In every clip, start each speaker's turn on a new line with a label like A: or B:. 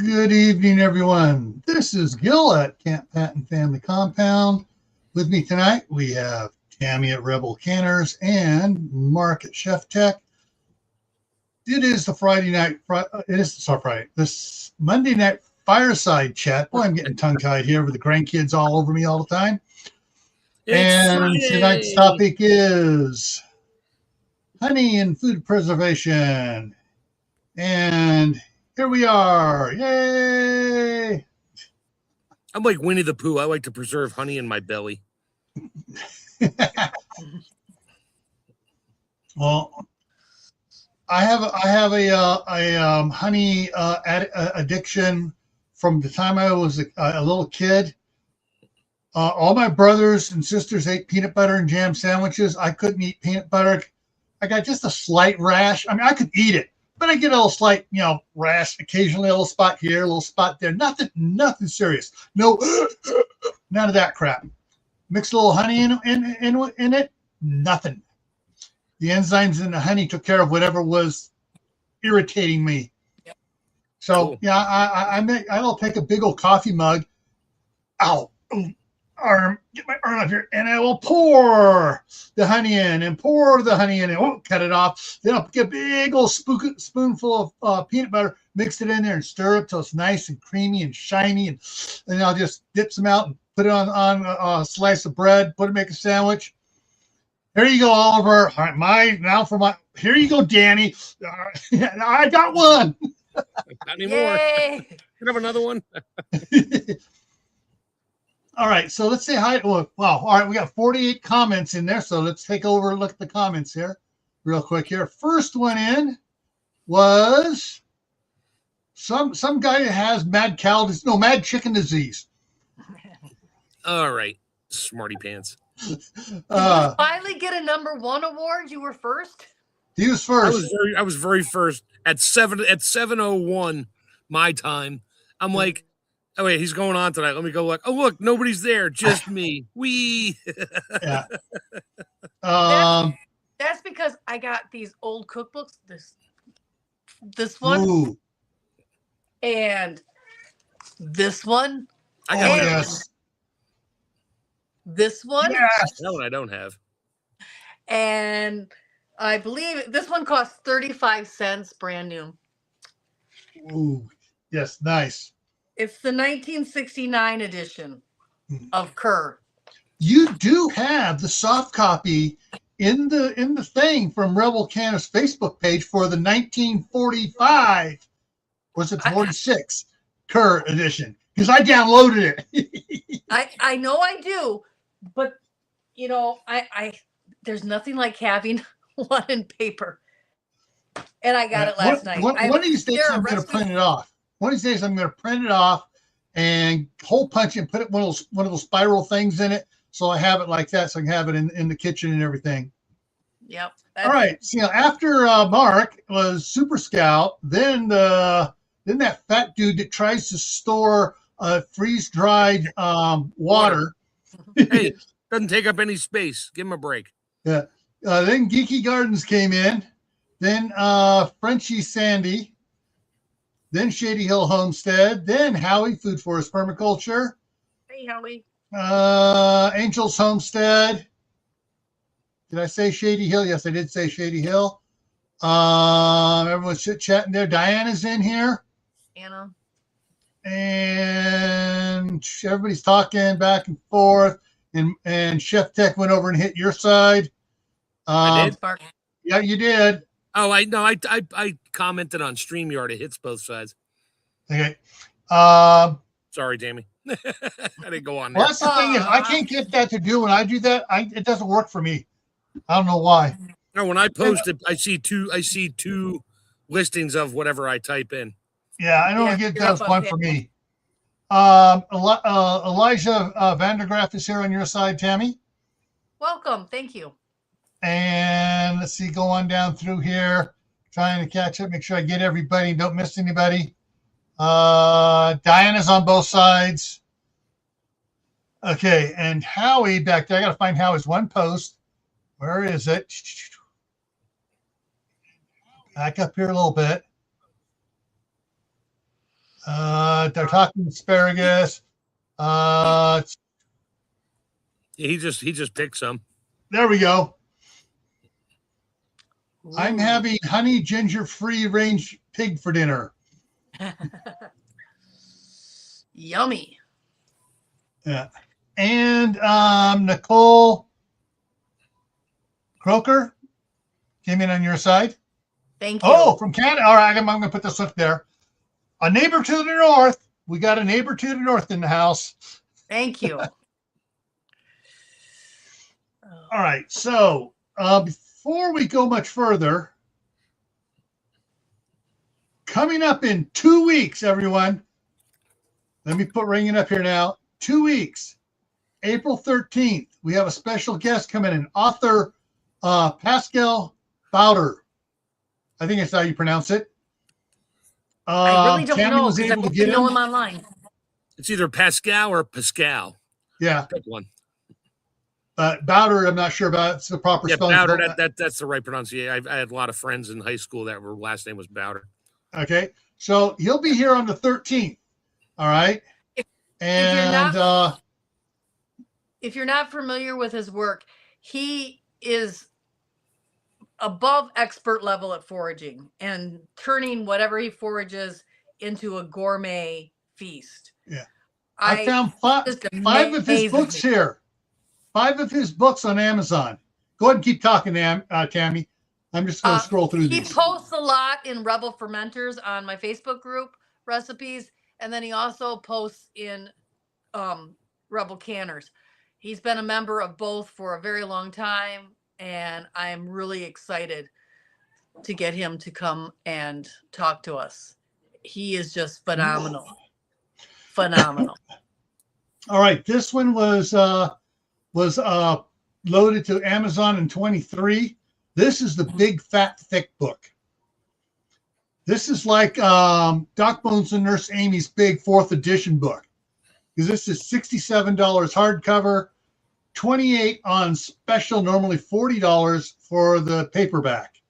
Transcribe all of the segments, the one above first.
A: Good evening, everyone. This is Gil at Camp Patton Family Compound. With me tonight, we have Tammy at Rebel Canners and Mark at Chef Tech. It is the this Monday night fireside chat. Boy, I'm getting tongue-tied here with the grandkids all over me all the time. And tonight's topic is honey and food preservation. And here we are. Yay!
B: I'm like Winnie the Pooh. I like to preserve honey in my belly.
A: Well, I have a honey addiction from the time I was a little kid. All my brothers and sisters ate peanut butter and jam sandwiches. I couldn't eat peanut butter. I got just a slight rash. I mean, I could eat it, but I get a little slight, rash occasionally, a little spot here, a little spot there. Nothing serious. No, none of that crap. Mix a little honey in it. Nothing. The enzymes in the honey took care of whatever was irritating me. Yep. So cool. Yeah, I'll take a big old coffee mug. Ow. Get my arm up here, and I will pour the honey in and cut it off. Then I'll get a big old spoonful of peanut butter, mix it in there, and stir it till it's nice and creamy and shiny. And then I'll just dip some out and put it on a slice of bread. Make a sandwich. Here you go, Oliver. All right, here you go, Danny. I got one.
B: Not anymore. Can I have another one?
A: All right, so let's say hi. Well, all right, we got 48 comments in there, so let's take over and look at the comments here real quick here. First one in was some guy that has mad chicken disease.
B: All right, smarty pants.
C: Did you finally get a #1 award? You were first?
A: He was first.
B: I was very first at 7:01 my time. I'm like, oh wait, he's going on tonight. Let me go look. Oh look, nobody's there, just me. Wee.
A: Yeah.
C: That's because I got these old cookbooks. This one.
A: Ooh.
C: And this one.
B: I got
A: yes.
C: This one.
A: Yes.
B: That one I don't have.
C: And I believe this one costs 35 cents, brand new.
A: Ooh, yes, nice.
C: It's the 1969 edition of Kerr.
A: You do have the soft copy in the thing from Rebel Canners Facebook page for the 1945. Was it 46 Kerr edition? Because I downloaded it.
C: I know I do, but I there's nothing like having one in paper. And I got it last night.
A: One of these days I'm going to print it off. One of these days I'm going to print it off and hole punch it and put it one of those spiral things in it, so I have it like that, so I can have it in the kitchen and everything.
C: Yep.
A: All right. So after Mark was Super Scout, then that fat dude that tries to store freeze-dried water.
B: Hey, doesn't take up any space. Give him a break.
A: Yeah. Then Geeky Gardens came in. Then Frenchie Sandy. Then Shady Hill Homestead. Then Howie Food Forest Permaculture.
C: Hey, Howie.
A: Angels Homestead. Did I say Shady Hill? Yes, I did say Shady Hill. Everyone's chit-chatting there. Diana's in here.
C: Anna.
A: And everybody's talking back and forth. And Chef Tech went over and hit your side.
B: I did?
A: Yeah, you did.
B: Oh, I commented on StreamYard. It hits both sides.
A: Okay.
B: Sorry, Tammy. I didn't go on there.
A: Well, that's the thing is, I can't get that to do when I do that. It doesn't work for me. I don't know why.
B: No, when I post it, I see two listings of whatever I type in.
A: Yeah, I don't get that's one for me. Elijah Vandergraff is here on your side, Tammy.
C: Welcome. Thank you.
A: And let's see, go on down through here, trying to catch up, make sure I get everybody, don't miss anybody. Diana's on both sides. Okay, and Howie back there. I got to find Howie's one post. Where is it? Back up here a little bit. They're talking asparagus.
B: Yeah, he just picked some.
A: There we go. I'm
C: Ooh.
A: having honey ginger free range pig for dinner.
C: Yummy.
A: Yeah. And Nicole Croker came in on your side.
C: Thank you.
A: Oh, from Canada. All right, I'm going to put this up there. A neighbor to the north. We got a neighbor to the north in the house.
C: Thank you.
A: All right. So before we go much further, coming up in 2 weeks, everyone. Let me put ringing up here now. 2 weeks, April 13th. We have a special guest coming in, author Pascal Bowder. I think that's how you pronounce it.
C: I really don't
A: Tammy
C: know
A: was
C: because I
A: able to
C: only
A: get
C: know
A: him.
C: him online.
B: It's either Pascal or Pascal.
A: Yeah.
B: Pick one.
A: Bowder, I'm not sure about it's the proper
B: Yeah,
A: spelling.
B: Bowder. That's the right pronunciation. I had a lot of friends in high school that were last name was Bowder.
A: Okay, so he'll be here on the 13th. All right,
C: If you're not familiar with his work, he is above expert level at foraging and turning whatever he forages into a gourmet feast.
A: Yeah, I found five of his books here. 5 of his books on Amazon. Go ahead and keep talking, Tammy. I'm just going to scroll through these.
C: He posts a lot in Rebel Fermenters on my Facebook group, recipes, and then he also posts in Rebel Canners. He's been a member of both for a very long time, and I'm really excited to get him to come and talk to us. He is just phenomenal. Phenomenal.
A: All right, this one was loaded to Amazon in 23. This is the big fat thick book. This is like Doc Bones and Nurse Amy's big 4th edition book. Because this is $67 hardcover, $28 on special, normally $40 for the paperback.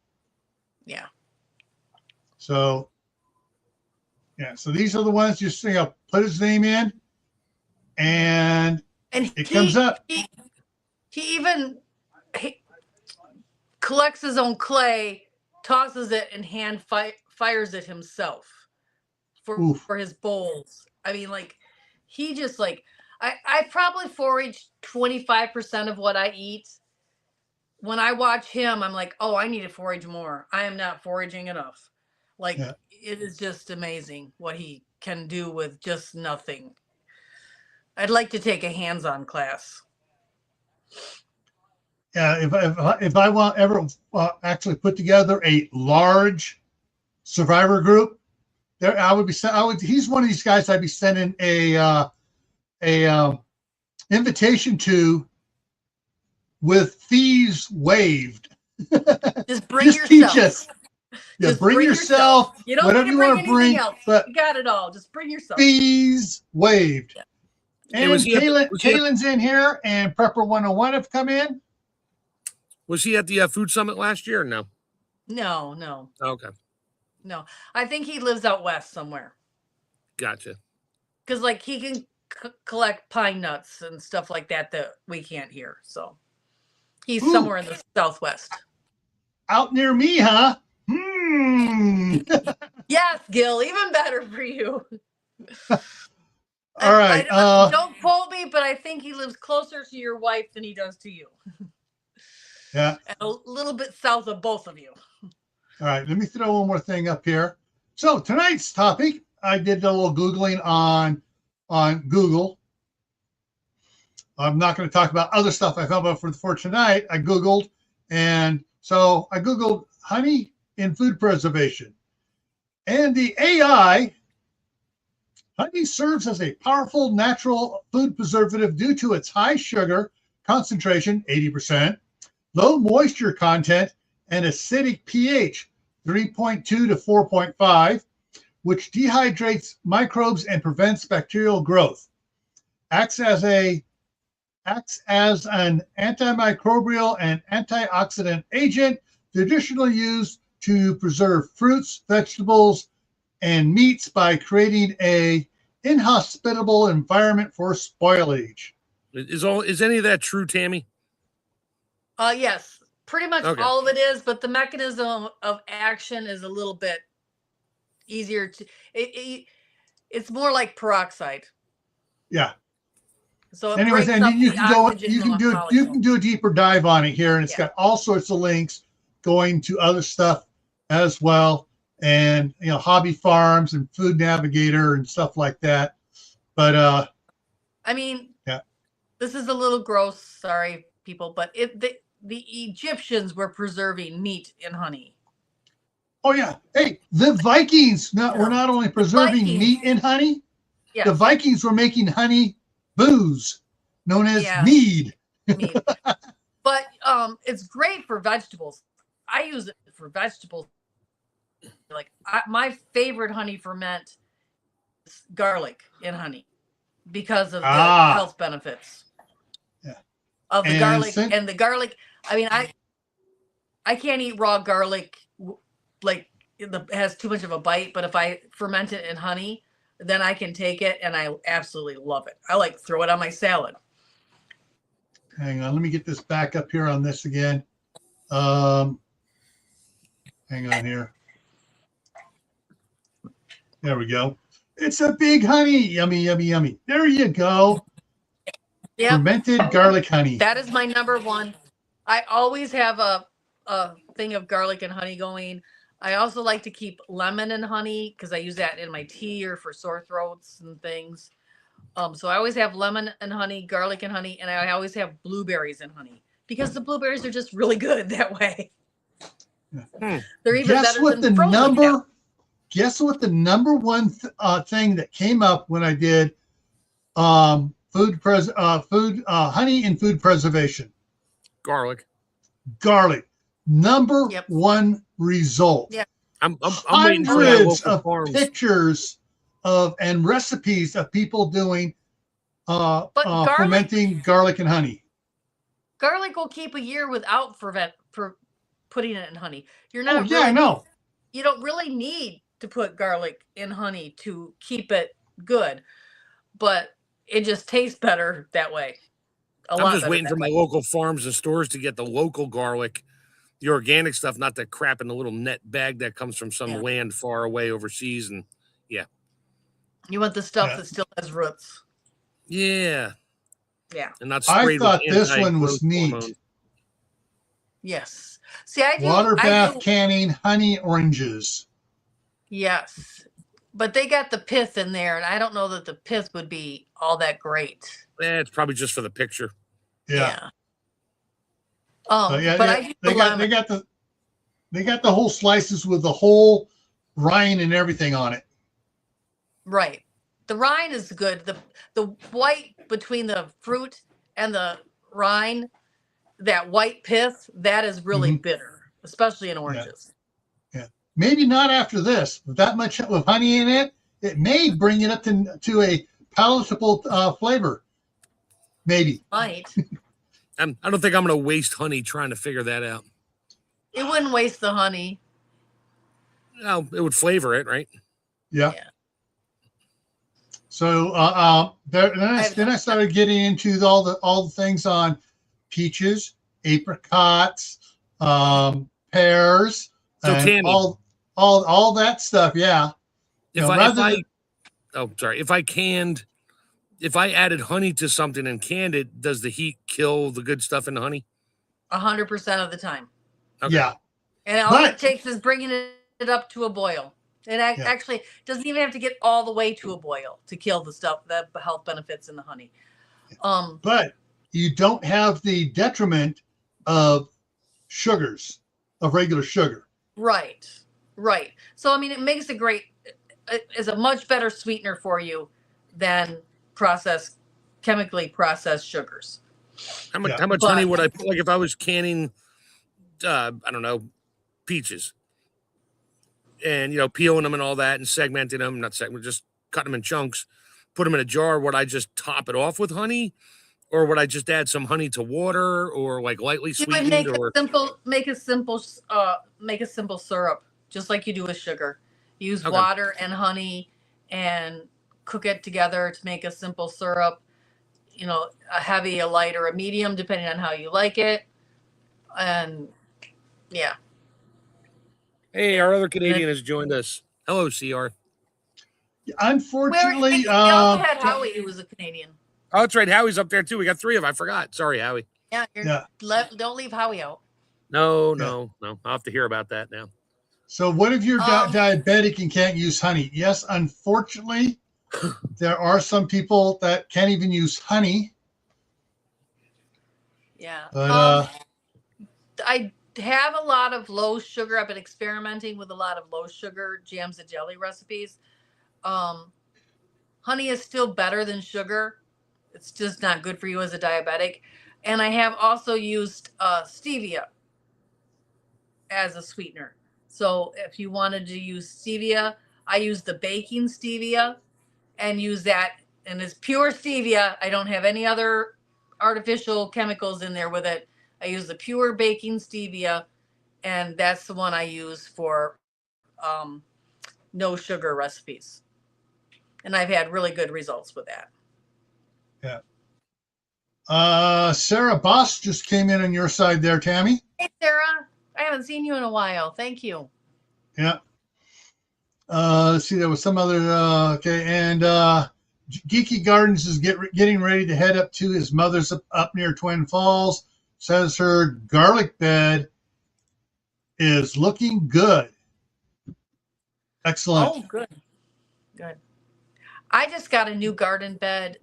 C: Yeah.
A: So, yeah. So these are the ones just put his name in, and it comes up.
C: He even collects his own clay, tosses it, and fires it himself for his bowls. I mean, like, he just like I probably forage 25% of what I eat. When I watch him, I'm like, oh, I need to forage more. I am not foraging enough. Like, It is just amazing what he can do with just nothing. I'd like to take a hands-on class.
A: Yeah, if I want ever actually put together a large survivor group, there he's one of these guys I'd be sending a invitation to with fees waived.
C: Just bring yourself. Teach us.
A: Yeah, bring yourself.
C: You don't
A: whatever
C: need to bring
A: you want to bring.
C: else.
A: But
C: you got it all. Just bring yourself.
A: Fees waived. Yeah. And
B: Hey,
A: Kaylin's in here, and Prepper 101 have come in.
B: Was he at the food summit last year or no?
C: No.
B: Okay.
C: No, I think he lives out west somewhere.
B: Gotcha.
C: Because like he can collect pine nuts and stuff like that we can't hear. So he's somewhere in the southwest.
A: Out near me, huh?
C: Yes, Gil. Even better for you.
A: All right.
C: Don't quote me, but I think he lives closer to your wife than he does to you.
A: Yeah.
C: And a little bit south of both of you.
A: All right. Let me throw one more thing up here. So tonight's topic, I did a little Googling on Google. I'm not going to talk about other stuff I found out for tonight. I Googled, and so I Googled honey in food preservation. And the AI, honey serves as a powerful natural food preservative due to its high sugar concentration, 80%, low moisture content, and acidic pH, 3.2 to 4.5, which dehydrates microbes and prevents bacterial growth. Acts as an antimicrobial and antioxidant agent, traditionally used to preserve fruits, vegetables, and meats by creating a inhospitable environment for spoilage.
B: Is any of that true, Tammy?
C: Yes, pretty much
B: Okay.
C: all of it is, but the mechanism of action is a little bit easier to. It's more like peroxide.
A: Yeah.
C: So it
A: Anyways,
C: breaks
A: and
C: up
A: you
C: the
A: can go,
C: oxygen
A: you can do
C: molecule.
A: a deeper dive on it here, and it's
C: Yeah.
A: got all sorts of links going to other stuff as well, and Hobby Farms and Food Navigator and stuff like that. But
C: I mean,
A: yeah.
C: This is a little gross, sorry people, but the Egyptians were preserving meat in honey.
A: Oh yeah, hey, the Vikings were not only preserving
C: Vikings.
A: meat in honey,
C: Yes.
A: the Vikings were making honey booze known as mead.
C: Mead. But it's great for vegetables. I use it for vegetables. Like my favorite honey ferment is garlic in honey because of the health benefits.
A: Yeah.
C: Of the garlic and the garlic. I mean, I can't eat raw garlic like it has too much of a bite, but if I ferment it in honey, then I can take it and I absolutely love it. I like throw it on my salad.
A: Hang on, let me get this back up here on this again. Hang on here. There we go. It's a big honey. Yummy, yummy, yummy. There you go. Yep. Fermented garlic honey.
C: That is my number one. I always have a thing of garlic and honey going. I also like to keep lemon and honey because I use that in my tea or for sore throats and things. So I always have lemon and honey, garlic and honey, and I always have blueberries and honey because the blueberries are just really good that way. They're even better than frozen now.
A: Guess what the number one thing that came up when I did honey and food preservation?
B: Garlic.
A: Number one result.
C: Yeah.
B: I'm waiting for
A: hundreds of pictures and recipes of people doing fermenting garlic and honey.
C: Garlic will keep a year without putting it in honey. You're not.
A: Oh yeah, I know.
C: You don't really need to put garlic in honey to keep it good, but it just tastes better that way.
B: I'm just waiting for my local farms and stores to get the local garlic, the organic stuff, not the crap in the little net bag that comes from some land far away overseas. And
C: you want the stuff that still has roots.
A: Yeah.
B: And not
A: I thought this one was neat.
B: Hormone.
C: Yes. See, I do
A: water bath canning honey oranges.
C: Yes. But they got the pith in there, and I don't know that the pith would be all that great.
B: It's probably just for the picture.
A: Yeah.
C: But I
A: they got the whole slices with the whole rind and everything on it.
C: Right. The rind is good. The white between the fruit and the rind, that white pith, that is really bitter, especially in oranges.
A: Yeah. Maybe not after this. With that much with honey in it, it may bring it up to a palatable flavor. Maybe.
C: Might.
B: I don't think I'm going to waste honey trying to figure that out.
C: It wouldn't waste the honey.
B: No, it would flavor it, right?
A: Yeah. So then I started getting into all the things on peaches, apricots, pears, and all that stuff. Yeah.
B: If I added honey to something and canned it, does the heat kill the good stuff in the honey?
C: 100% of the time.
A: Okay. Yeah.
C: And all it takes is bringing it up to a boil. It actually doesn't even have to get all the way to a boil to kill the stuff, the health benefits in the honey.
A: But you don't have the detriment of sugars, of regular sugar.
C: Right. So, I mean, it makes is a much better sweetener for you than chemically processed sugars.
B: How much honey would I put? Like if I was canning, I don't know, peaches. And, peeling them and all that and segmenting them, just cutting them in chunks, put them in a jar. Would I just top it off with honey? Or would I just add some honey to water or like lightly sweetened?
C: Make a simple syrup, just like you do with sugar. Use water and honey and cook it together to make a simple syrup. You know, a heavy, a light, or a medium, depending on how you like it. And yeah.
B: Hey, our other Canadian has joined us. Hello, CR.
A: Unfortunately,
C: we also had Howie, who was a Canadian.
B: Oh, that's right. Howie's up there too. We got 3 of them. I forgot. Sorry, Howie.
C: Yeah, don't leave Howie out.
B: No. I'll have to hear about that now.
A: So what if you're diabetic and can't use honey? Yes, unfortunately, there are some people that can't even use honey.
C: Yeah.
A: But
C: I have a lot of low sugar. I've been experimenting with a lot of low sugar jams and jelly recipes. Honey is still better than sugar. It's just not good for you as a diabetic. And I have also used stevia as a sweetener. So if you wanted to use stevia, I use the baking stevia and use that. And it's pure stevia. I don't have any other artificial chemicals in there with it. I use the pure baking stevia, and that's the one I use for no sugar recipes. And I've had really good results with that.
A: yeah. Sarah Boss just came in on your side there, Tammy.
C: Hey, Sarah. I haven't seen you in a while. Thank you.
A: Yeah. Let's see, there was some other, okay. And Geeky Gardens is getting ready to head up to his mother's up near Twin Falls. Says her garlic bed is looking good. Excellent.
C: Oh, good. Good. I just got a new garden bed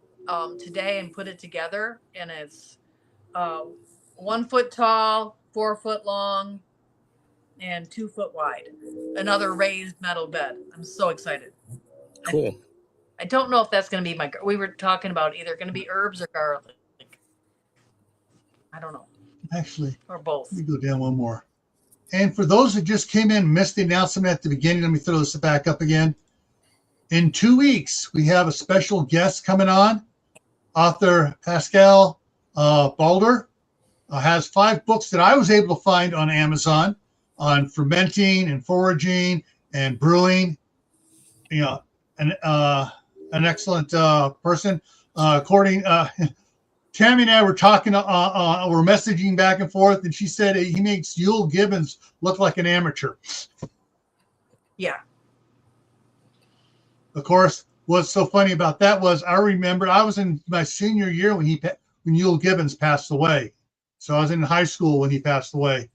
C: today and put it together, and it's 1 foot tall, 4 foot long, and 2 foot wide. Another raised metal bed. I'm so excited.
B: Cool.
C: I don't know if that's going to be we were talking about either going to be herbs or garlic. I don't know.
A: Actually,
C: or both.
A: Let me go down one more. And for those that just came in, missed the announcement at the beginning, let me throw this back up again. In 2 weeks, we have a special guest coming on. Author Pascal Balder has 5 books that I was able to find on Amazon on fermenting and foraging and brewing. You know, an excellent person. According, Tammy and I were talking, we're messaging back and forth, and she said he makes Yule Gibbons look like an amateur.
C: Yeah.
A: Of course, what's so funny about that was I remember I was in my senior year when Yule Gibbons passed away. So I was in high school when he passed away.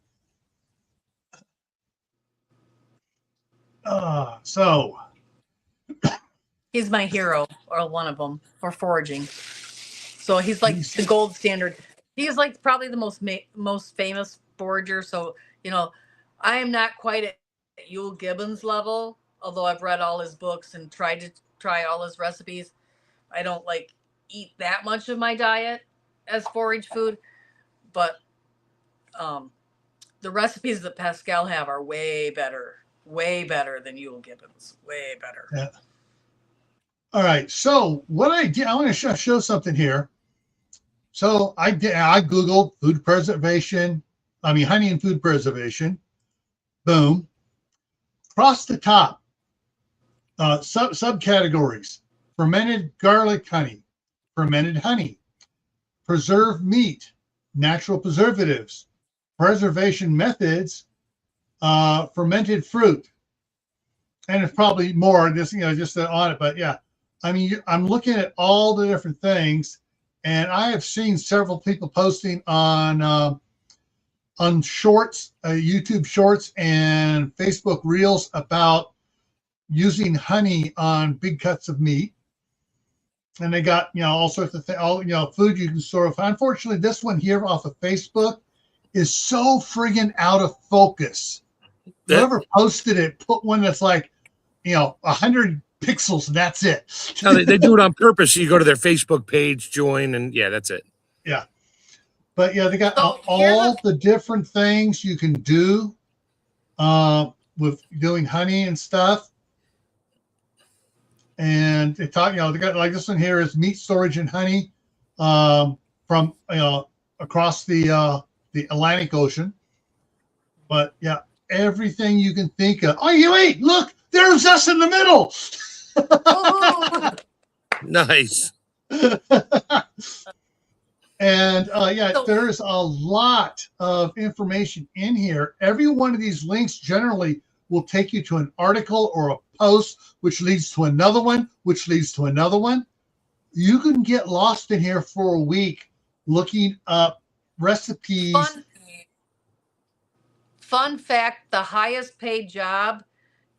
A: So
C: he's my hero, or one of them, for foraging. So he's like the gold standard. He's like probably the most famous forager. So, you know, I am not quite at Yule Gibbons level, although I've read all his books and tried to try all his recipes. I don't like eat that much of my diet as forage food, but the recipes that Pascal have are way better than Yule Gibbons. Way better.
A: Yeah. All right. So what I did, I want to show something here. So I Googled food preservation. Honey and food preservation. Boom. Across the top, subcategories: fermented garlic honey, fermented honey, preserved meat, natural preservatives, preservation methods, fermented fruit, and it's probably more. Just on it, but yeah, I'm looking at all the different things, and I have seen several people posting on shorts, YouTube shorts, and Facebook Reels about using honey on big cuts of meat. And they got, all sorts of things, food you can store. Unfortunately, this one here off of Facebook is so friggin' out of focus. Whoever posted it put one that's like, 100 pixels, and that's it.
B: No, they do it on purpose. You go to their Facebook page, join, and yeah, that's it.
A: Yeah. But yeah, they got all the different things you can do with doing honey and stuff. And they talk, they got like this one here is meat storage and honey from across the Atlantic Ocean. But yeah, everything you can think of. Oh, you eat! Look, there's us in the middle.
B: Nice.
A: And yeah,
C: So-
A: there's a lot of information in here. Every one of these links generally will take you to an article or a post, which leads to another one, which leads to another one. You can get lost in here for a week looking up recipes.
C: Fun fact, the highest paid job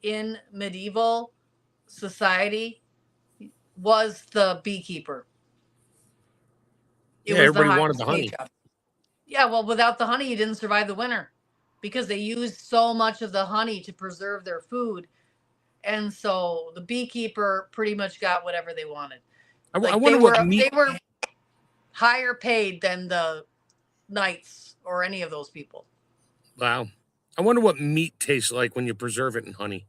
C: in medieval society was the beekeeper.
B: Yeah, everybody
C: highest
B: wanted the
C: paid
B: honey.
C: job. Yeah, well, without the honey, you didn't survive the winter because they used so much of the honey to preserve their food. And so the beekeeper pretty much got whatever they wanted.
B: I
C: Like,
B: wonder what meat.
C: they were higher paid than the knights or any of those people.
B: Wow. I wonder what meat tastes like when you preserve it in honey.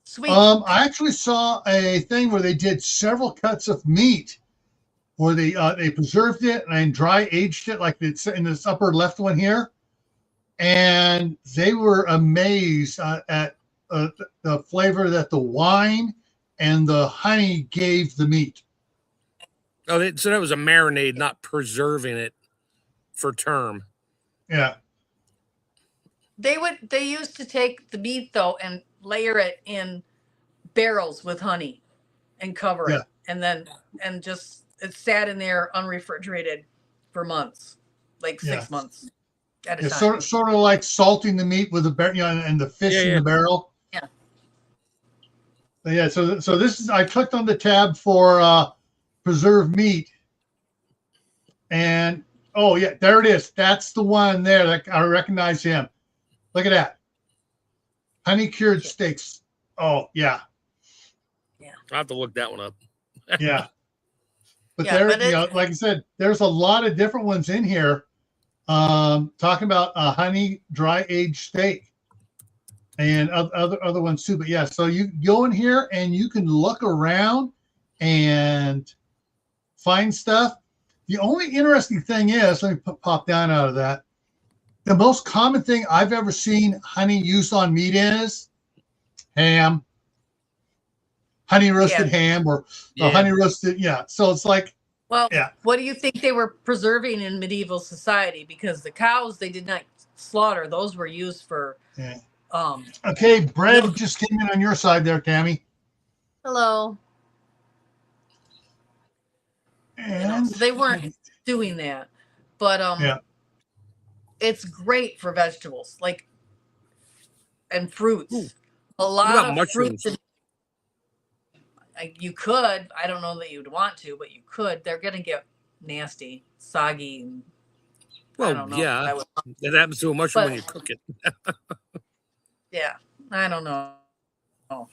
C: Sweet.
A: I actually saw a thing where they did several cuts of meat, where they preserved it and dry aged it, like it's in this upper left one here, and they were amazed at the flavor that the wine and the honey gave the meat.
B: Oh, so that was a marinade, not preserving it for term.
A: Yeah.
C: They used to take the meat though and layer it in barrels with honey and cover it, and just it sat in there unrefrigerated for months, like 6 months at a time.
A: Sort of like salting the meat with the barrel, and the fish in the barrel.
C: Yeah.
A: But yeah. So this is, I clicked on the tab for preserved meat, and oh yeah, there it is. That's the one there. That I recognize him. Look at that. Honey cured steaks. Oh yeah.
B: I'll have to look that one up.
A: Yeah. But like I said, there's a lot of different ones in here. Talking about a honey dry aged steak and other ones too. But yeah, so you go in here and you can look around and find stuff. The only interesting thing is, let me pop down out of that. The most common thing I've ever seen honey used on meat is ham, honey roasted ham, or honey roasted. Yeah. So it's like,
C: well, what do you think they were preserving in medieval society? Because the cows they did not slaughter; those were used for.
A: Yeah. Okay, bread just came in on your side there, Tammy.
C: Hello.
A: And
C: they weren't doing that, but it's great for vegetables, and fruits.
B: Ooh.
C: A lot of
B: mushrooms?
C: fruits. You could. I don't know that you'd want to, but you could. They're gonna get nasty, soggy. And
B: well,
C: I don't know
B: yeah, that happens to a mushroom when you cook it.
C: Yeah, I don't know. I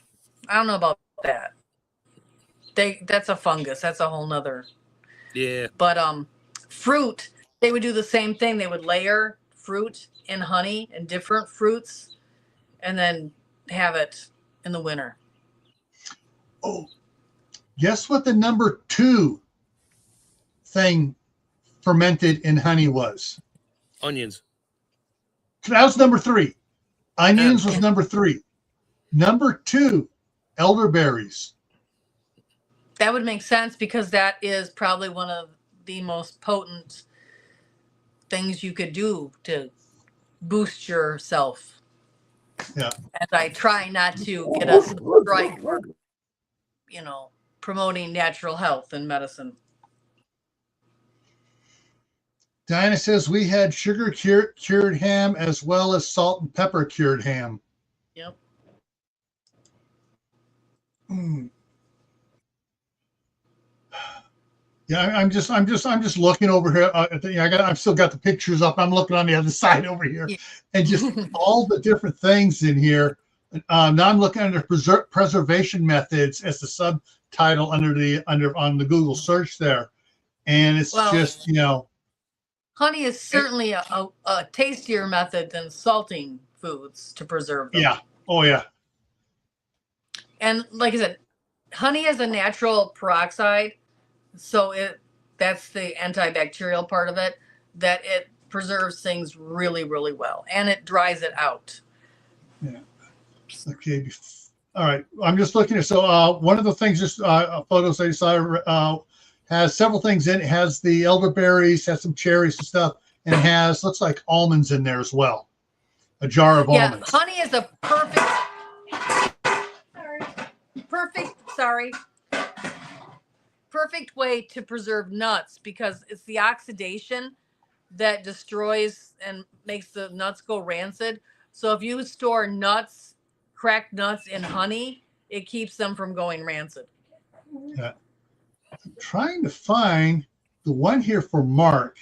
C: don't know about that. That's a fungus. That's a whole nother.
B: Yeah.
C: But fruit, they would do the same thing. They would layer fruit in honey and different fruits, and then have it in the winter.
A: Oh, guess what the number 2 thing fermented in honey was?
B: Onions.
A: That was number 3. Onions was number 3. Number 2, elderberries.
C: That would make sense because that is probably one of the most potent things you could do to boost yourself.
A: Yeah.
C: And I try not to get us a strike for, promoting natural health and medicine.
A: Diana says we had sugar cured ham as well as salt and pepper cured ham.
C: Yep.
A: Yeah, I'm just looking over here. I've still got the pictures up. I'm looking on the other side over here, and just all the different things in here. Now I'm looking under preservation methods as the subtitle on the Google search there, and it's just
C: honey is certainly a tastier method than salting foods to preserve them.
A: Yeah. Oh yeah.
C: And like I said, honey is a natural peroxide. So that's the antibacterial part of it, that it preserves things really, really well, and it dries it out.
A: Yeah. Okay. All right, I'm just looking at. So one of the things, just photos I saw, has several things in it. It has the elderberries, has some cherries and stuff, and it has looks like almonds in there as well. A jar of almonds.
C: Honey is a perfect way to preserve nuts because it's the oxidation that destroys and makes the nuts go rancid. So if you store nuts, cracked nuts in honey, it keeps them from going rancid.
A: Yeah. I'm trying to find the one here for Mark.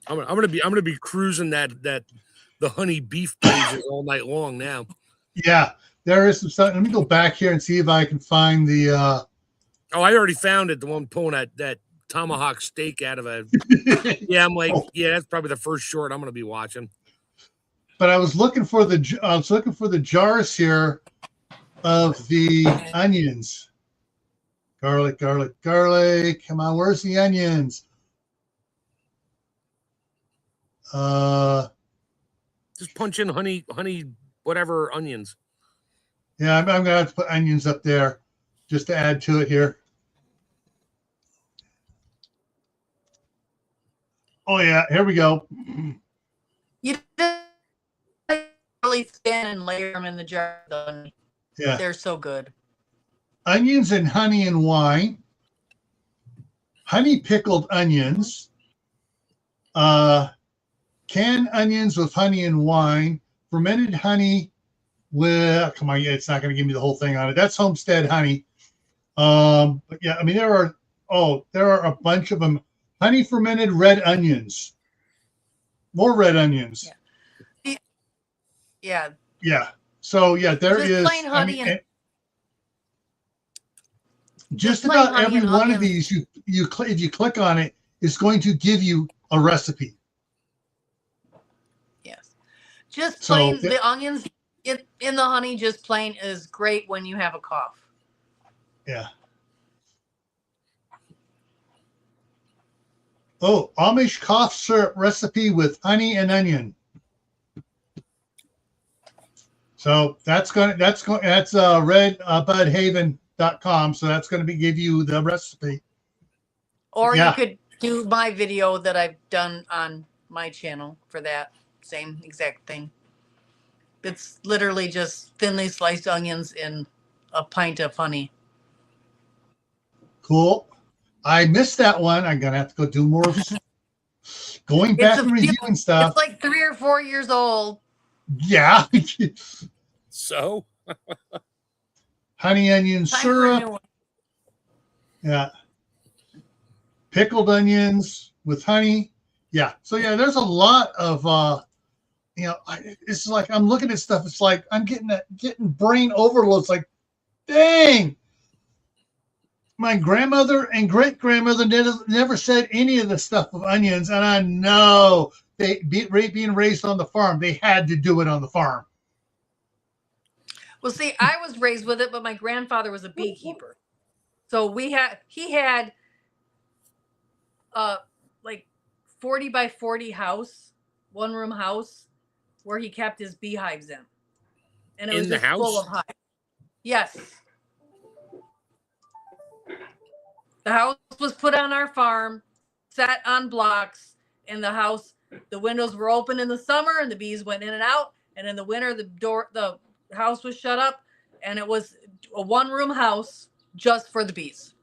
B: I'm gonna be cruising the honey beef pages all night long now.
A: Yeah, there is some stuff. Let me go back here and see if I can find the.
B: Oh, I already found it. The one pulling that tomahawk steak out of a. Yeah, I'm like, yeah, that's probably the first short I'm gonna be watching.
A: But I was looking for the jars here of the onions. Garlic. Come on, where's the onions?
B: Just punch in honey, whatever onions.
A: Yeah, I'm gonna have to put onions up there just to add to it here. Oh yeah, here we go.
C: You really thin and layer them in the jar.
A: Yeah,
C: they're so good.
A: Onions and honey and wine. Honey pickled onions. Canned onions with honey and wine. Fermented honey with, come on, yeah, it's not going to give me the whole thing on it. That's Homestead honey. But yeah, I mean, there are a bunch of them. Honey fermented red onions. More red onions.
C: Yeah.
A: Yeah. So yeah, there
C: just
A: is.
C: Plain honey and
A: just about every one of these, if you click on it, it's going to give you a recipe.
C: Yes. Just plain the onions in the honey, just plain is great when you have a cough.
A: Yeah. Oh, Amish cough syrup recipe with honey and onion. So that's redbudhaven.com. So that's going to give you the recipe.
C: Or you could do my video that I've done on my channel for that same exact thing. It's literally just thinly sliced onions in a pint of honey.
A: Cool. I missed that one. I'm going to have to go do more going back and reviewing stuff.
C: It's like 3 or 4 years old.
A: Yeah.
B: So
A: honey onion syrup. Yeah. Pickled onions with honey. Yeah. So yeah, there's a lot of it's like I'm looking at stuff. It's like I'm getting brain overload. It's like, dang. My grandmother and great grandmother never said any of the stuff of onions, and I know being raised on the farm, they had to do it on the farm.
C: Well, see, I was raised with it, but my grandfather was a beekeeper, so he had like 40 by 40 house, 1-room house, where he kept his beehives in, and it was just full of hives. Yes. The house was put on our farm, sat on blocks, and the windows were open in the summer, and the bees went in and out. And in the winter, the house was shut up, and it was a 1-room house just for the bees.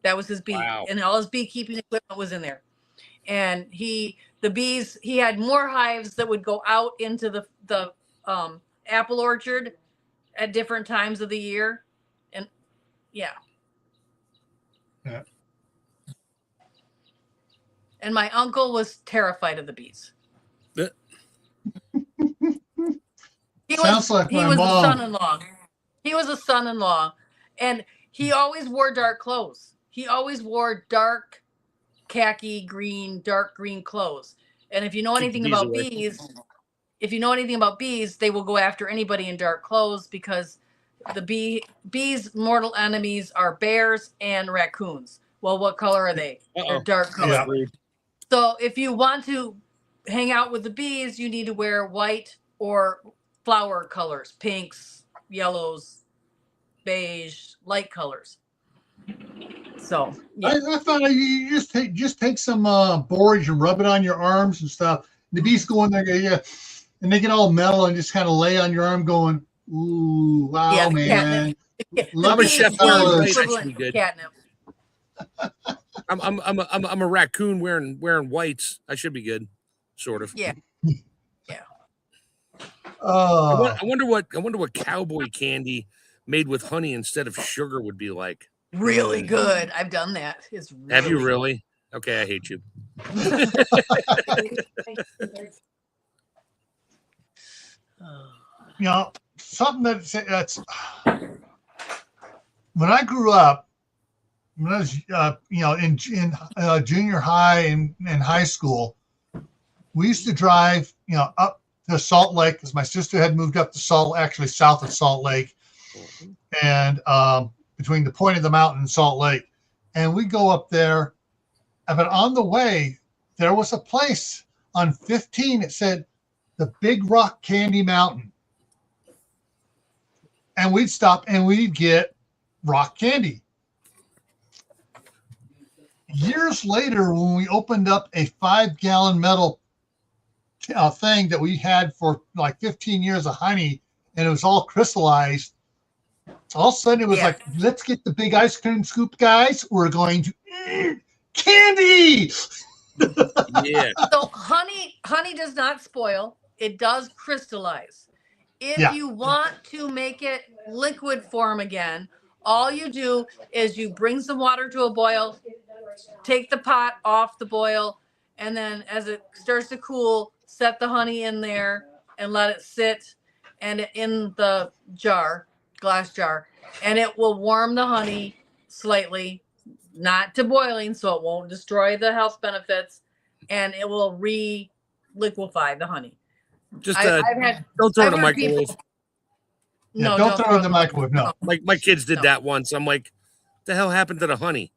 C: That was his bee, and all his beekeeping equipment was in there. And he had more hives that would go out into the apple orchard at different times of the year, and yeah.
A: Yeah.
C: And my uncle was terrified of the bees. He was a son-in-law. He was a son-in-law, and he always wore dark clothes. He always wore dark khaki green, dark green clothes. And if you know anything about bees, they will go after anybody in dark clothes because the bees' mortal enemies are bears and raccoons. Well, what color are they? They're dark color. Yeah. So if you want to hang out with the bees, you need to wear white or flower colors, pinks, yellows, beige, light colors. So
A: I thought you just take some borage and rub it on your arms and stuff. The bees go in there, and they get all metal and just kind of lay on your arm, going, "Ooh, wow, man!"
B: I'm a chef. I should be good.
C: Catnip.
B: I'm a raccoon wearing whites. I should be good, sort of.
C: Yeah.
B: I wonder what cowboy candy made with honey instead of sugar would be like.
C: Really good. I've done that.
B: Have you really? Okay, I hate you.
A: You know, something that's when I grew up, when I was in junior high and high school, we used to drive up to Salt Lake because my sister had moved up to south of Salt Lake, and between the point of the mountain and Salt Lake, and we go up there. But on the way, there was a place on 15. It said the Big Rock Candy Mountain, and we'd stop and we'd get rock candy. Years later, when we opened up a 5-gallon metal thing that we had for like 15 years of honey, and it was all crystallized, all of a sudden it was like, let's get the big ice cream scoop, guys. We're going to eat candy.
B: Yeah.
C: So honey does not spoil. It does crystallize. If you want to make it liquid form again, all you do is you bring some water to a boil, take the pot off the boil, and then as it starts to cool, set the honey in there and let it sit and in the glass jar, and it will warm the honey slightly, not to boiling, so it won't destroy the health benefits, and it will re-liquefy the honey.
B: Just don't throw it in the microwave.
A: Don't throw it in the microwave. No.
B: Like my kids did that once. I'm like, the hell happened to the honey?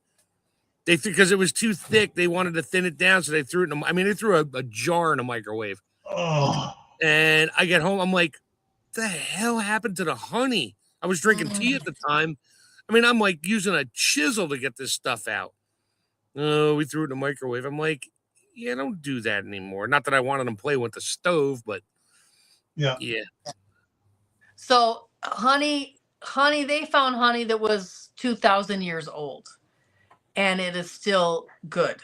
B: Because it was too thick, they wanted to thin it down, so they threw it in. They threw a jar in a microwave.
A: Oh.
B: And I get home, I'm like, the hell happened to the honey? I was drinking tea at the time. I'm like using a chisel to get this stuff out. Oh, we threw it in the microwave. I'm like, yeah, don't do that anymore. Not that I wanted them playing with the stove, but yeah.
C: So honey, they found honey that was 2,000 years old, and it is still good.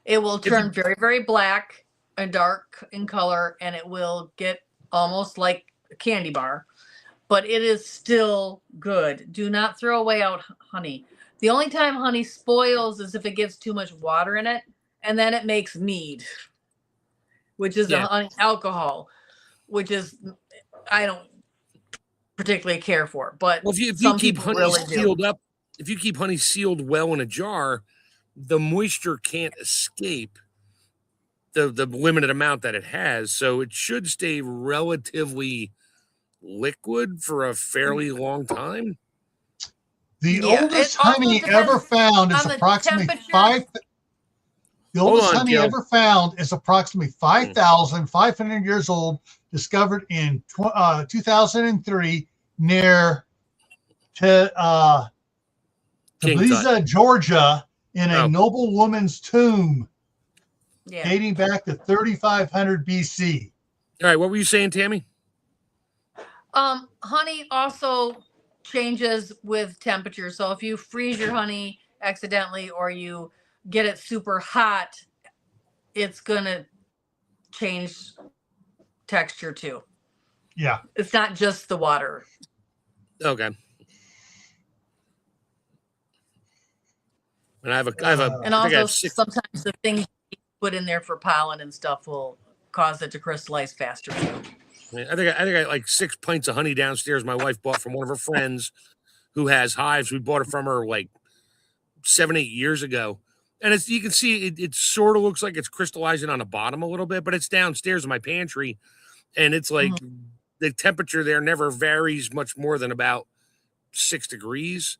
C: It will turn very, very black and dark in color, and it will get almost like a candy bar, but it is still good. Do not throw away out honey. The only time honey spoils is if it gets too much water in it, and then it makes mead, which is alcohol, which is I don't particularly care for. But
B: if you keep honey sealed up, if you keep honey sealed well in a jar, the moisture can't escape the limited amount that it has, so it should stay relatively liquid for a fairly long time.
A: The oldest honey ever found is approximately 5,500 years old, discovered in 2003 near Tbilisi, Georgia, in a noble woman's tomb, dating back to 3,500 BC.
B: All right, what were you saying, Tammy?
C: Honey also changes with temperature. So if you freeze your honey accidentally or you get it super hot, it's gonna change texture too.
A: Yeah,
C: it's not just the water.
B: Okay. And
C: and also sometimes the things you put in there for pollen and stuff will cause it to crystallize faster too.
B: I think I got like 6 pints of honey downstairs. My wife bought from one of her friends who has hives. We bought it from her like 7-8 years ago, and you can see it sort of looks like it's crystallizing on the bottom a little bit, but it's downstairs in my pantry, and it's like the temperature there never varies much more than about 6 degrees.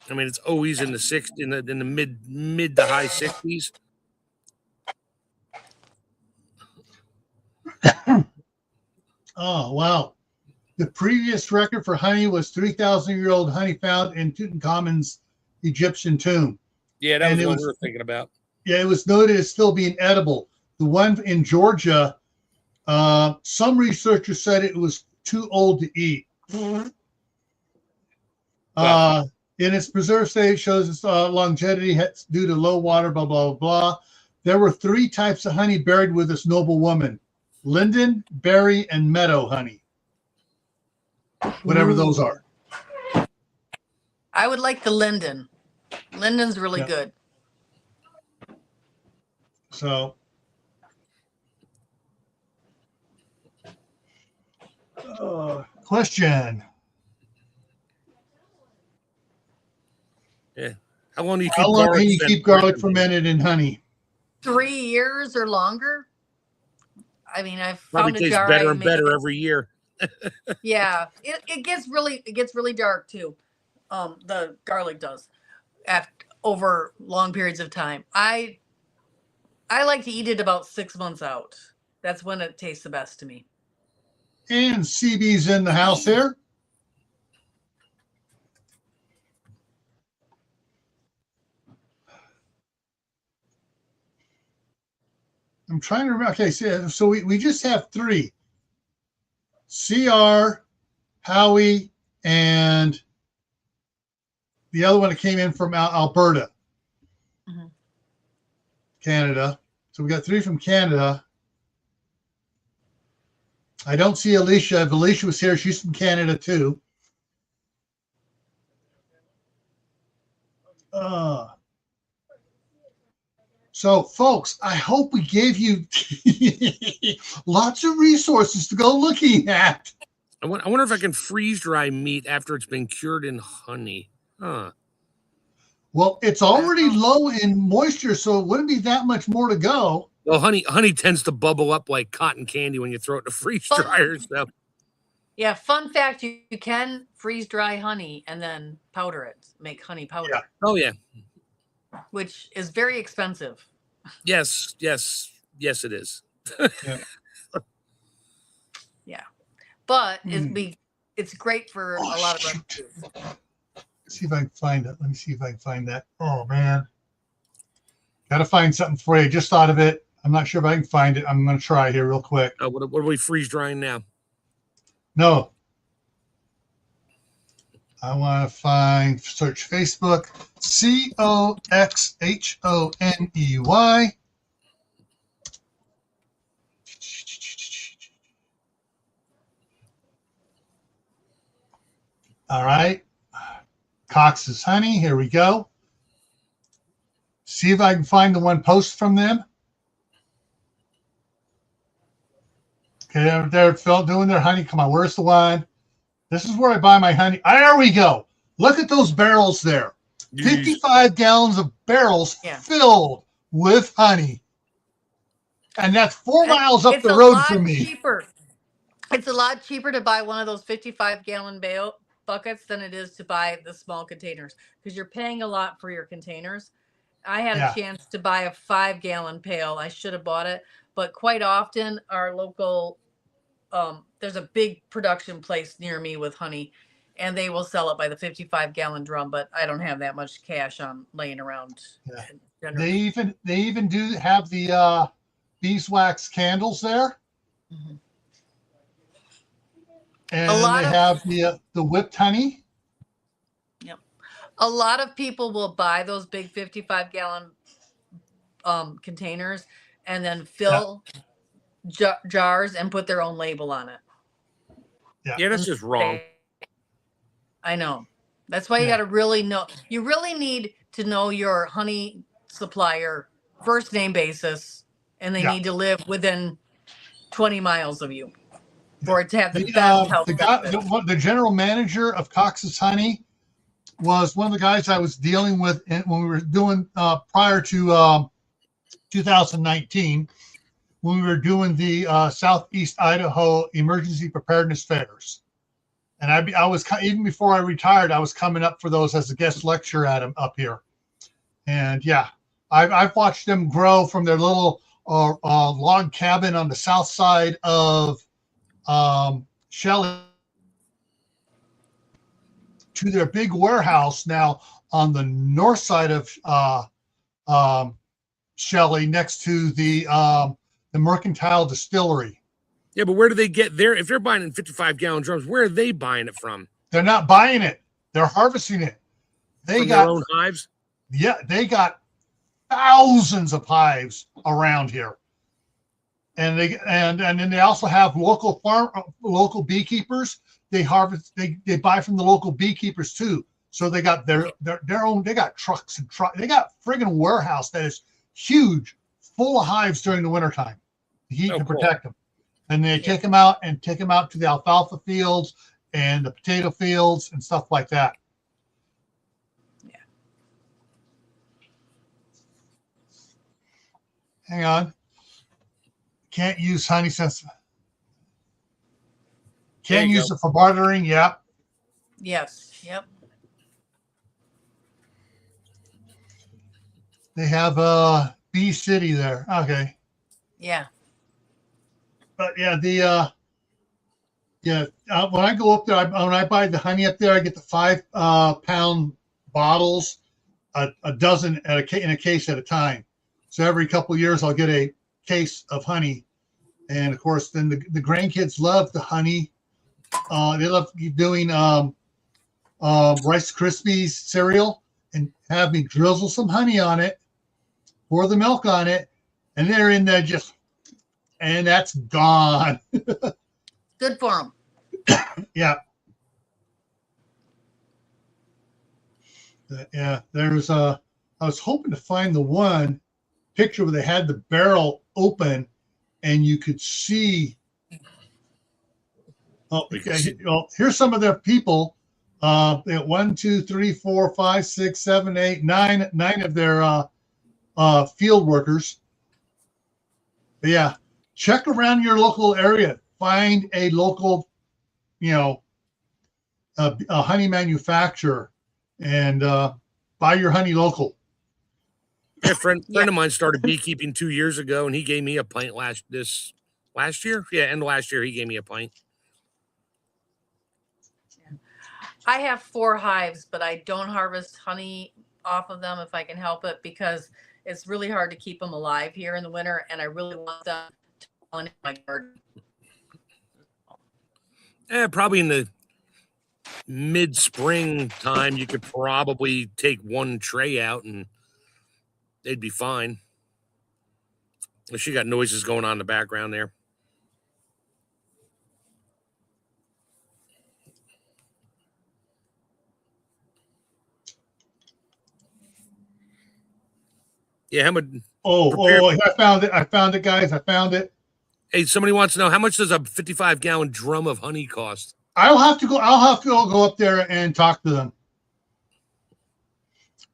B: It's always in the mid to high 60s.
A: Oh, wow. The previous record for honey was 3,000-year-old honey found in Tutankhamun's Egyptian tomb.
B: Yeah, that
A: And
B: was
A: it
B: what
A: was-
B: we were thinking about.
A: Yeah, it was noted as still being edible. The one in Georgia, some researchers said it was too old to eat. In its preserved state, it shows its longevity due to low water, blah, blah, blah. There were 3 types of honey buried with this noble woman: linden, berry, and meadow honey. Whatever those are.
C: I would like the linden. Linden's really
A: Yeah.
C: good.
A: So, question.
B: Yeah. How long do you keep
A: How long
B: garlic
A: can you
B: then?
A: keep garlic fermented in honey?
C: 3 years or longer. I mean, I've
B: Probably
C: found a
B: tastes
C: jar.
B: better
C: I
B: and
C: made
B: better
C: it-
B: every year.
C: Yeah, it gets really dark too. The garlic does over long periods of time. I like to eat it about 6 months out. That's when it tastes the best to me.
A: And CB's in the house here. I'm trying to remember. Okay, so we just have 3. CR, Howie, and the other one that came in from Alberta,
C: Mhm.
A: Canada. So we got 3 from Canada. I don't see Alicia. If Alicia was here, she's from Canada too. So, folks, I hope we gave you lots of resources to go looking at.
B: I wonder if I can freeze dry meat after it's been cured in honey. Huh.
A: Well, it's already low in moisture, so it wouldn't be that much more to go.
B: Well, honey tends to bubble up like cotton candy when you throw it in the freeze dryer. So
C: Yeah, fun fact, you can freeze dry honey and then powder it, make honey powder,
A: Yeah.
B: oh yeah.
C: which is very expensive.
B: Yes, it is.
C: But
A: Hmm.
C: it's great for a lot of
A: shoot.
C: recipes.
A: See if I can find it. Let me see if I can find that. Oh, man. Got to find something for you. Just thought of it. I'm not sure if I can find it. I'm going to try here real quick.
B: What are we freeze drying now?
A: No. I want to search Facebook, COXHONEY. All right. Cox's Honey. Here we go. See if I can find the one post from them. Okay, they're doing their honey. Come on, where's the one? This is where I buy my honey. There we go. Look at those barrels there. 55 gallons of barrels filled with honey. And that's 4 miles up the road from me.
C: Cheaper. It's a lot cheaper to buy one of those 55-gallon buckets than it is to buy the small containers because you're paying a lot for your containers. I had a chance to buy a 5-gallon pail. I should have bought it, but quite often our local there's a big production place near me with honey, and they will sell it by the 55-gallon drum. But I don't have that much cash on laying around.
A: Yeah. They even do have the beeswax candles there.
C: Mm-hmm.
A: And they have the whipped honey.
C: Yep. A lot of people will buy those big 55-gallon containers and then fill jars and put their own label on it.
B: Yeah, that's just wrong.
C: I know. That's why you got to really know. You really need to know your honey supplier first name basis, and they need to live within 20 miles of you for it to have the best health.
A: The general manager of Cox's Honey was one of the guys I was dealing with when we were doing prior to 2019, when we were doing the Southeast Idaho Emergency Preparedness Fairs. And I was, even before I retired, I was coming up for those as a guest lecturer at them up here. And yeah, I've watched them grow from their little log cabin on the south side of Shelley to their big warehouse now on the north side of Shelley, next to the Mercantile Distillery.
B: Yeah, but where do they get there? If they're buying in 55-gallon drums, where are they buying it from?
A: They're not buying it. They're harvesting it. They
B: From
A: got
B: their own hives?
A: Yeah, they got thousands of hives around here. And then they also have local beekeepers. They harvest, they buy from the local beekeepers too. So they got their own, they got trucks and they got friggin' warehouse that is huge, full of hives during the wintertime to heat and protect them. And they take them out to the alfalfa fields and the potato fields and stuff like that.
C: Yeah.
A: Hang on. Can't use honey since. Can use it for bartering. Yep.
C: Yes. Yep.
A: They have Bee City there. Okay.
C: Yeah.
A: But yeah, when I go up there, when I buy the honey up there, I get the 5 pound bottles, a dozen in a case at a time. So every couple of years, I'll get a case of honey. And of course, then the grandkids love the honey. They love doing Rice Krispies cereal and have me drizzle some honey on it, pour the milk on it, and they're in there and that's gone.
C: Good for them.
A: Yeah. Yeah. There's I was hoping to find the one picture where they had the barrel open and you could see. Oh, okay. Well, here's some of their people. 1, 2, 3, 4, 5, 6, 7, 8, 9 of their field workers. But yeah, check around your local area. Find a local, a honey manufacturer, and buy your honey local.
B: Yeah, friend of mine started beekeeping 2 years ago, and he gave me a pint last year. Yeah, and last year he gave me a pint.
C: I have 4 hives, but I don't harvest honey off of them if I can help it, because it's really hard to keep them alive here in the winter, and I really want them to fall in my garden.
B: Probably in the mid-spring time, you could probably take one tray out and they'd be fine. She got noises going on in the background there. Yeah, how much?
A: I found it. I found it, guys. I found it.
B: Hey, somebody wants to know, how much does a 55-gallon drum of honey cost?
A: I'll have to go up there and talk to them.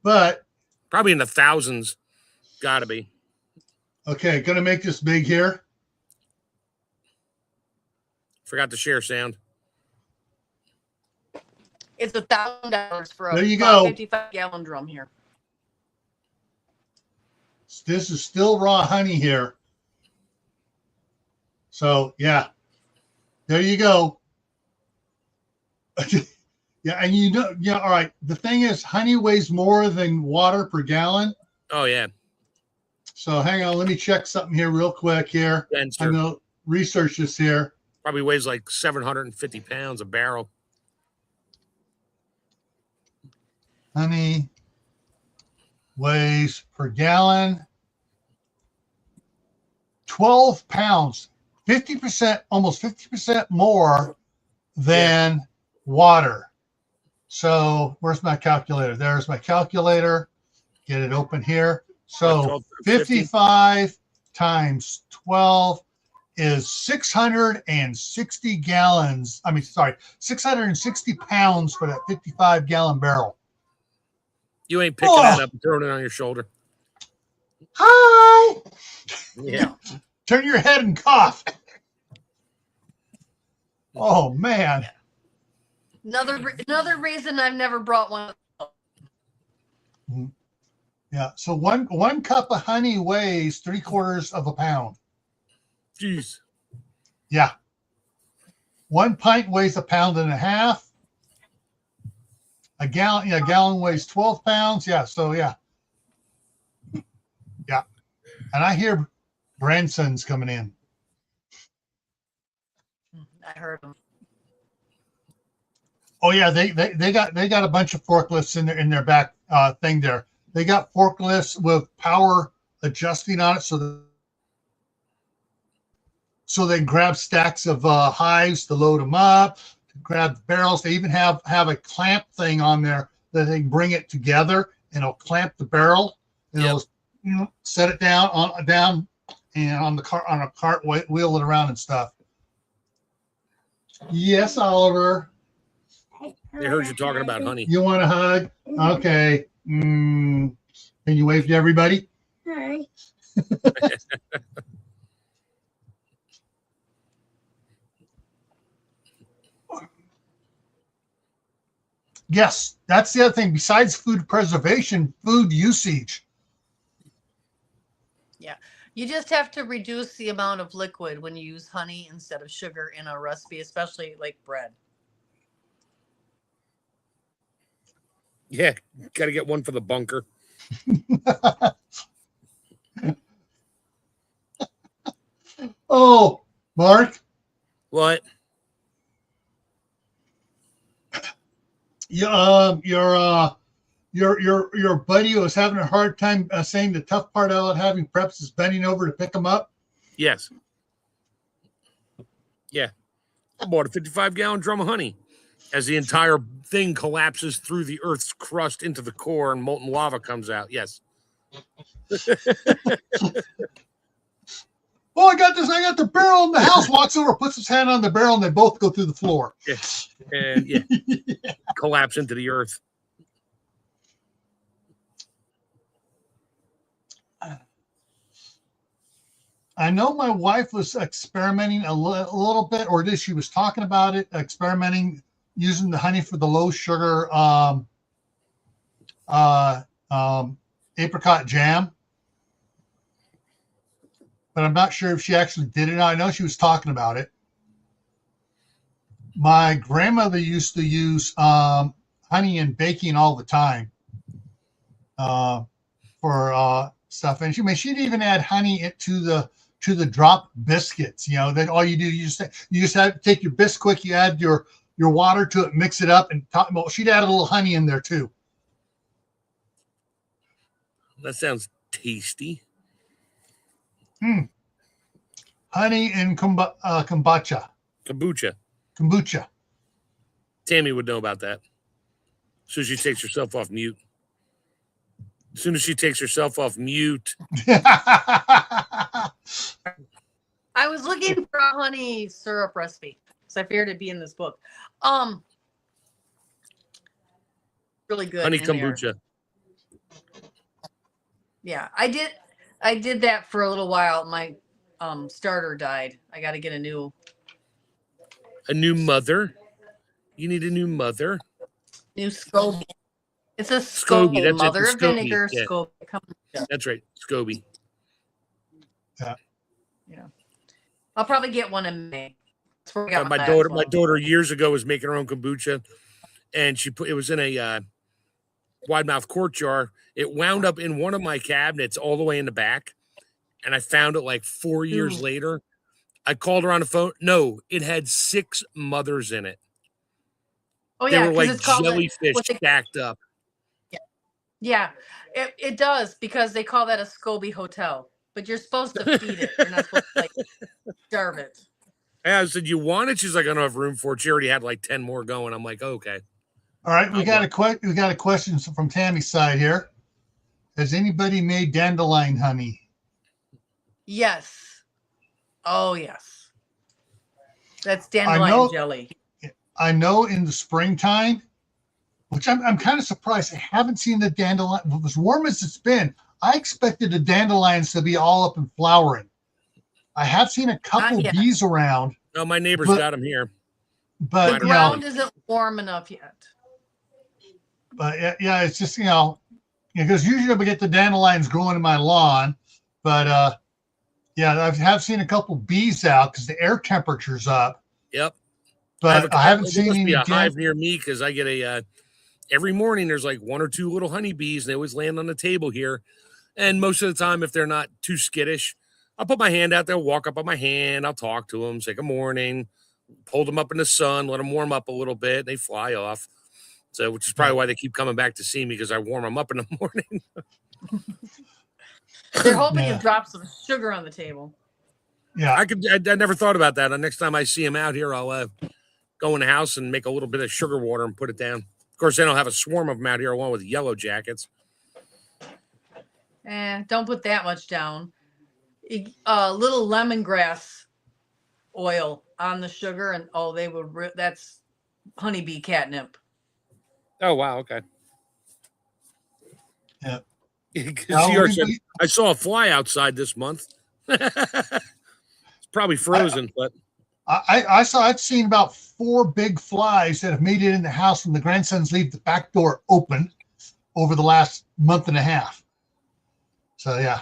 A: But
B: probably in the thousands. Gotta be.
A: Okay, gonna make this big here.
B: Forgot to share sound.
C: It's $1,000 for a 55-gallon drum here.
A: This is still raw honey here. So yeah, there you go. Yeah, and all right. The thing is, honey weighs more than water per gallon.
B: Oh yeah.
A: So hang on, let me check something here real quick here.
B: Denser.
A: I'm gonna research this here.
B: Probably weighs like 750 pounds a barrel.
A: Honey weighs per gallon 12 pounds, 50%, almost 50% more than water. So where's my calculator? There's my calculator. Get it open here. So 55 times 12 is 660 gallons. 660 pounds for that 55-gallon barrel.
B: You ain't picking that up and throwing it on your shoulder.
A: Hi.
B: Yeah.
A: Turn your head and cough. Oh man.
C: Another reason I've never brought one.
A: Yeah. So one cup of honey weighs 3/4 pound.
B: Jeez.
A: Yeah. 1 pint weighs 1.5 pounds. A gallon, yeah, a gallon weighs 12 pounds. Yeah, so yeah. Yeah. And I hear Branson's coming in.
C: I heard them.
A: Oh yeah, they got a bunch of forklifts in their back thing there. They got forklifts with power adjusting on it, so they grab stacks of hives to load them up, to grab the barrels. They even have a clamp thing on there that they bring it together, and it'll clamp the barrel, and it'll set it down and on a cart, wheel it around and stuff. Yes, Oliver.
B: They heard you talking about honey.
A: You want a hug? Okay. Can you wave to everybody?
D: Hi.
A: Yes, that's the other thing. Besides food preservation, food usage.
C: Yeah. You just have to reduce the amount of liquid when you use honey instead of sugar in a recipe, especially like bread.
B: Yeah, got to get one for the bunker.
A: Oh, Mark.
B: What?
A: Your buddy who was having a hard time saying the tough part about having preps is bending over to pick him up.
B: Yes. Yeah. I bought a 55-gallon drum of honey as the entire thing collapses through the Earth's crust into the core and molten lava comes out. Yes.
A: Oh, I got the barrel in the house. Walks over, puts his hand on the barrel, and they both go through the floor.
B: Yeah. And yeah. Collapse into the earth.
A: I know my wife was experimenting a little bit, or she was talking about it, experimenting using the honey for the low sugar apricot jam. But I'm not sure if she actually did it. I know she was talking about it. My grandmother used to use honey in baking all the time for stuff, and she'd even add honey to the drop biscuits. You know, that all you do, you just have to take your Bisquick, you add your water to it, mix it up, and she'd add a little honey in there too.
B: That sounds tasty.
A: Honey and kombucha. Kombucha.
B: Tammy would know about that. As soon as she takes herself off mute.
C: I was looking for a honey syrup recipe because I figured it'd be in this book. Really good.
B: Honey kombucha.
C: Yeah, I did that for a little while. My starter died. I got to get a new
B: mother. You need a new mother.
C: New SCOBY. It's a SCOBY.
B: That's
C: mother
B: it,
C: of
B: SCOBY,
C: vinegar
B: yeah.
C: SCOBY.
B: That's right, SCOBY.
C: Yeah. I'll probably get one in May. That's where I got
B: My daughter years ago was making her own kombucha, and it was in a wide mouth quart jar. It wound up in one of my cabinets all the way in the back, and I found it like 4 years later. I called her on the phone. No, it had 6 mothers in it.
C: Oh
B: They
C: yeah,
B: were like
C: it's called
B: jellyfish stacked up.
C: Yeah, it does, because they call that a SCOBY hotel. But you're supposed to feed it. You're not supposed to like starve it.
B: I said, "You want it?" She's like, "I don't have room for it." She already had like 10 more going. I'm like, "Okay."
A: All right, we got a question from Tammy's side here. Has anybody made dandelion honey?
C: Yes. Oh yes. That's dandelion jelly.
A: I know in the springtime, which I'm kind of surprised I haven't seen the dandelion. As warm as it's been, I expected the dandelions to be all up and flowering. I have seen a couple bees around.
B: No, my neighbor's got them here.
A: But
C: the ground isn't warm enough yet.
A: But yeah, it's just, because usually we get the dandelions growing in my lawn. But yeah, I have seen a couple bees out because the air temperature's up.
B: Yep.
A: But I haven't seen any.
B: A hive near me because I get every morning there's like 1 or 2 little honeybees, and they always land on the table here. And most of the time, if they're not too skittish, I'll put my hand out there, walk up on my hand, I'll talk to them, say good morning, hold them up in the sun, let them warm up a little bit. They fly off. So, which is probably why they keep coming back to see me, because I warm them up in the morning.
C: They're hoping you drop some sugar on the table.
A: Yeah,
B: I never thought about that. The next time I see them out here, I'll go in the house and make a little bit of sugar water and put it down. Of course, then I'll have a swarm of them out here, along with yellow jackets.
C: Don't put that much down. Little lemongrass oil on the sugar, and they would. That's honeybee catnip.
B: Oh wow, okay.
A: Yeah.
B: I saw a fly outside this month. It's probably frozen, but
A: I've seen about 4 big flies that have made it in the house when the grandsons leave the back door open over the last month and a half. So yeah.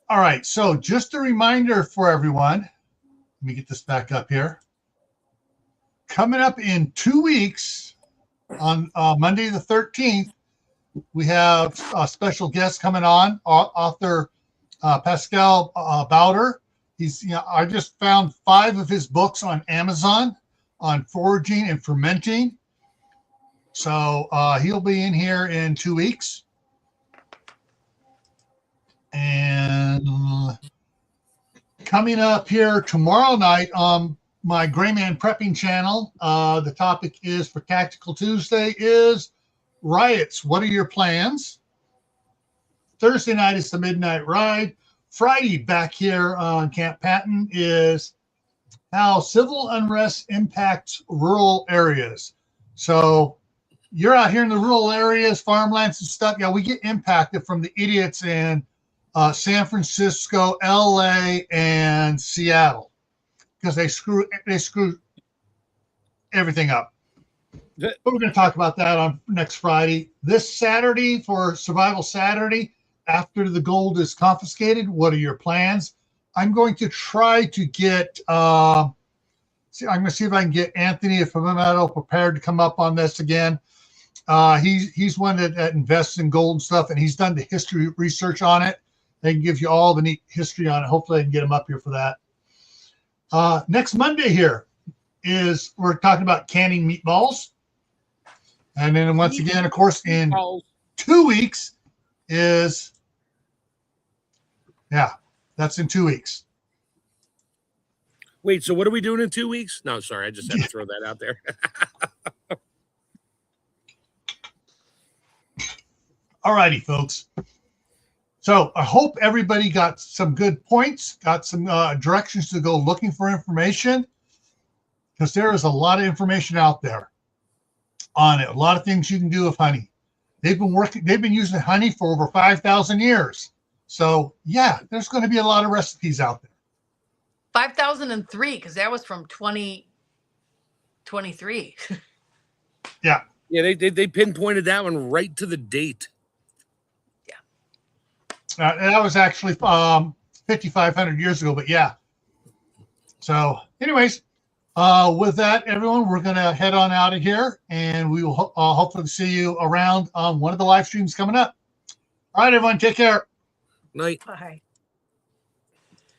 A: All right. So just a reminder for everyone. Let me get this back up here. Coming up in 2 weeks on Monday the 13th, we have a special guest coming on, author Pascal Bowder. I just found 5 of his books on Amazon on foraging and fermenting. So he'll be in here in 2 weeks. And coming up here tomorrow night on my Gray Man Prepping channel, the topic is for Tactical Tuesday is riots. What are your plans? Thursday night is the Midnight Ride. Friday back here on Camp Patton is how civil unrest impacts rural areas. So you're out here in the rural areas, farmlands and stuff. Yeah, we get impacted from the idiots in San Francisco, LA, and Seattle, because they screw everything up. But we're going to talk about that on next Friday. This Saturday, for Survival Saturday, after the gold is confiscated, what are your plans? I'm going to try to get I'm going to see if I can get Anthony Fumato prepared to come up on this again. He's one that invests in gold and stuff, and he's done the history research on it. They can give you all the neat history on it. Hopefully I can get him up here for that. Next Monday here is we're talking about canning meatballs. And then once again, of course, in 2 weeks is, that's in 2 weeks.
B: Wait, so what are we doing in 2 weeks? No, sorry, I just had to throw that out there.
A: All righty, folks. So I hope everybody got some good points, got some directions to go looking for information, because there is a lot of information out there on it. A lot of things you can do with honey. They've been using honey for over 5,000 years. So yeah, there's going to be a lot of recipes out there.
C: 5,003, because that was from 2023.
A: Yeah.
B: Yeah, they pinpointed that one right to the date.
A: That was actually 5,500 years ago, but yeah. So anyways, with that, everyone, we're going to head on out of here, and we will hopefully see you around on one of the live streams coming up. All right, everyone, take care.
B: Night.
C: Bye.